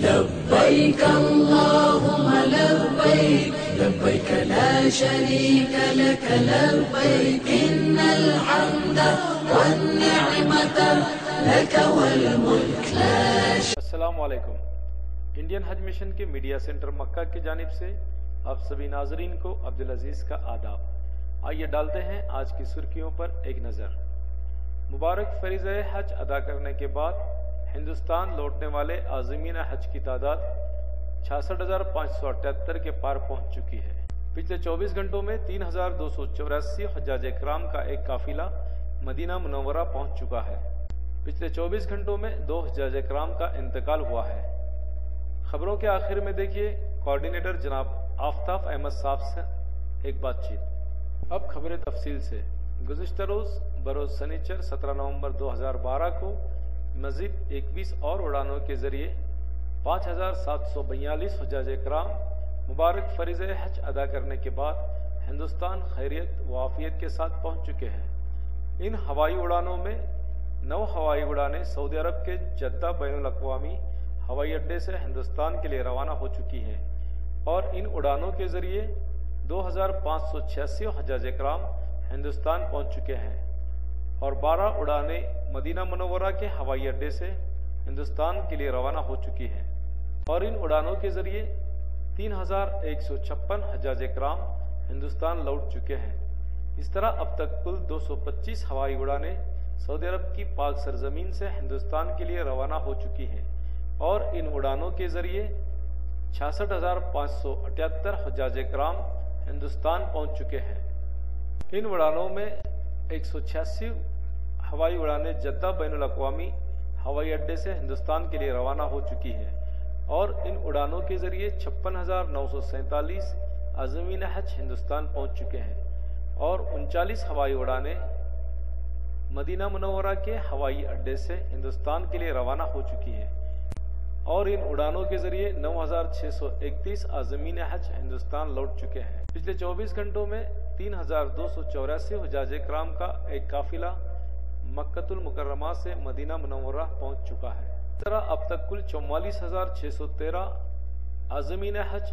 لبيك اللهم لبيك لبيك لا شريك لك لبيك إن الحمد والنعمة لك والملك لا شريك. السلام علیکم. انڈین حج مشن کے میڈیا سینٹر مکہ کی جانب سے آپ سبھی ناظرین کو عبدالعزیز کا آداب. آئیے ڈالتے ہیں آج کی سرخیوں پر ایک نظر. مبارک فریضہ حج ادا کرنے کے بعد ہندوستان لوٹنے والے عازمین حج کی تعداد 66,578 کے پار پہنچ چکی ہے. پچھلے 24 گھنٹوں میں 3,284 حجاج کرام کا ایک قافلہ مدینہ منورہ پہنچ چکا ہے. پچھلے 24 گھنٹوں میں 2 حجاج کرام کا انتقال ہوا ہے. خبروں کے آخر میں دیکھیے کوارڈینیٹر جناب آفتاب احمد صاحب سے ایک بات چیت. اب خبریں تفصیل سے. گزشتہ روز بروز سنیچر 17 نومبر 2012 کو مزید 21 اور اڑانوں کے ذریعے 5,742 حجاج کرام مبارک فریضہ حج ادا کرنے کے بعد ہندوستان خیریت و عافیت کے ساتھ پہنچ چکے ہیں. ان ہوائی اڑانوں میں 9 ہوائی اڑانیں سعودی عرب کے جدہ بین الاقوامی ہوائی اڈے سے ہندوستان کے لیے روانہ ہو چکی ہیں اور ان اڑانوں کے ذریعے 2,586 حجاج کرام ہندوستان پہنچ چکے ہیں اور 12 اڑانیں مدینہ منورہ کے ہوائی اڈے سے ہندوستان کے لیے روانہ ہو چکی ہیں اور ان اڑانوں کے ذریعے 3,156 حجاج کرام ہندوستان لوٹ چکے ہیں. اس طرح اب تک کل 225 ہوائی اڑانیں سعودی عرب کی پاک سرزمین سے ہندوستان کے لیے روانہ ہو چکی ہیں اور ان اڑانوں کے ذریعے 66,578 حجاج کرام ہندوستان پہنچ چکے ہیں. ان اڑانوں میں 186 ہوائی اڑانیں جدہ بین الاقوامی ہوائی اڈے سے ہندوستان کے لیے روانہ ہو چکی ہیں اور ان اڑانوں کے ذریعے 56,947 عازمین حج ہندوستان پہنچ چکے ہیں اور 39 ہوائی اڑانیں مدینہ منورہ کے ہوائی اڈے سے ہندوستان کے لیے روانہ ہو چکی ہیں اور ان اڑانوں کے ذریعے 9,631 عازمین حج ہندوستان لوٹ چکے ہیں. پچھلے 24 گھنٹوں میں 3,284 حجاج کرام کا ایک قافلہ مکۃ المکرمہ سے مدینہ منورہ پہنچ چکا ہے. اس طرح اب تک کل 44,613 عازمین حج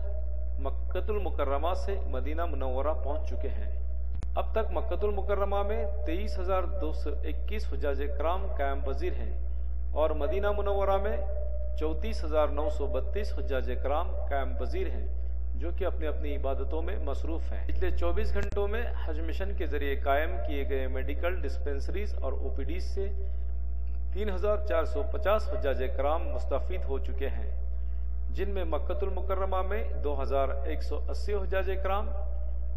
مکۃ المکرمہ سے مدینہ منورہ پہنچ چکے ہیں. اب تک مکۃ المکرمہ میں 23,221 حجاج کرام قیام پذیر ہیں اور مدینہ منورہ میں 34,932 حجاج کرام قیام پذیر ہیں جو کہ اپنی اپنی عبادتوں میں مصروف ہیں. پچھلے 24 گھنٹوں میں حج مشن کے ذریعے قائم کیے گئے میڈیکل ڈسپنسریز اور او پی ڈیز سے 3,450 حجاج کرام مستفید ہو چکے ہیں جن میں مکۃ المکرمہ میں 2,180 حجاج کرام،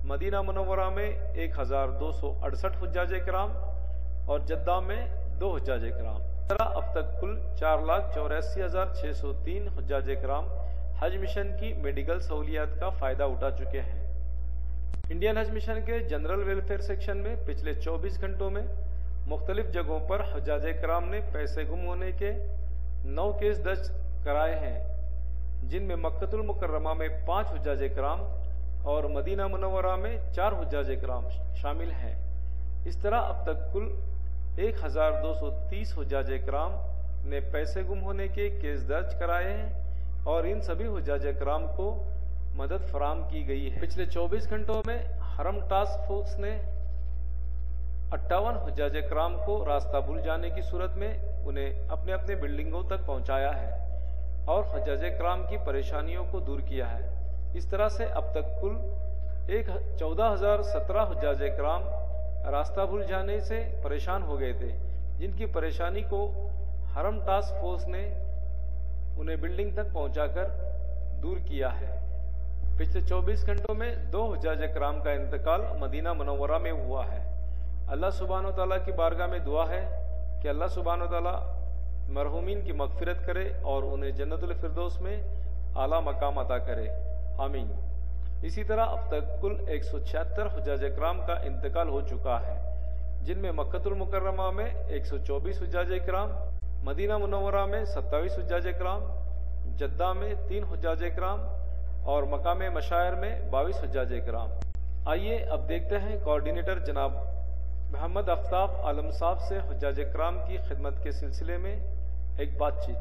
مدینہ منورہ میں 1,268 حجاج کرام اور جدہ میں 2 حجاج کرام. اس طرح اب تک کل 4,84,603 حجاج کرام حج مشن کی میڈیکل سہولیات کا فائدہ اٹھا چکے ہیں. انڈین حج مشن کے جنرل ویلفیئر سیکشن میں پچھلے 24 گھنٹوں میں مختلف جگہوں پر حجاج کرام نے پیسے گم ہونے کے 9 کیس درج کرائے ہیں جن میں مکۃ المکرمہ میں 5 حجاج کرام اور مدینہ منورہ میں 4 حجاج کرام شامل ہیں. اس طرح اب تک کل 1,230 حجاج کرام نے پیسے گم ہونے کے کیس درج کرائے ہیں اور ان سبھی حجاج کرام کو مدد فراہم کی گئی ہے. پچھلے 24 گھنٹوں میں حرم ٹاسک فورس نے 58 حجاج کرام کو راستہ بھول جانے کی صورت میں انہیں اپنے اپنے بلڈنگوں تک پہنچایا ہے اور حجاج کرام کی پریشانیوں کو دور کیا ہے. اس طرح سے اب تک کل 14,017 حجاج کرام راستہ بھول جانے سے پریشان ہو گئے تھے جن کی پریشانی کو حرم ٹاسک فورس نے انہیں بلڈنگ تک پہنچا کر دور کیا ہے. پچھلے 24 گھنٹوں میں 2 حجاج کرام کا انتقال مدینہ منورہ میں ہوا ہے. اللہ سبحانہ و تعالیٰ کی بارگاہ میں دعا ہے کہ اللہ سبحانہ و تعالیٰ مرحومین کی مغفرت کرے اور انہیں جنت الفردوس میں اعلیٰ مقام عطا کرے. آمین. اسی طرح اب تک کل 176 حجاج کرام کا انتقال ہو چکا ہے جن میں مکۃ المکرمہ میں 124 حجاج کرام، مدینہ منورہ میں 27 حجاج کرام، جدہ میں 3 حجاج کرام اور مقام مشاعر میں 22 حجاج کرام. آئیے اب دیکھتے ہیں کوارڈینیٹر جناب محمد آفتاب عالم صاحب سے حجاج کرام کی خدمت کے سلسلے میں ایک بات چیت.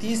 30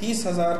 30,000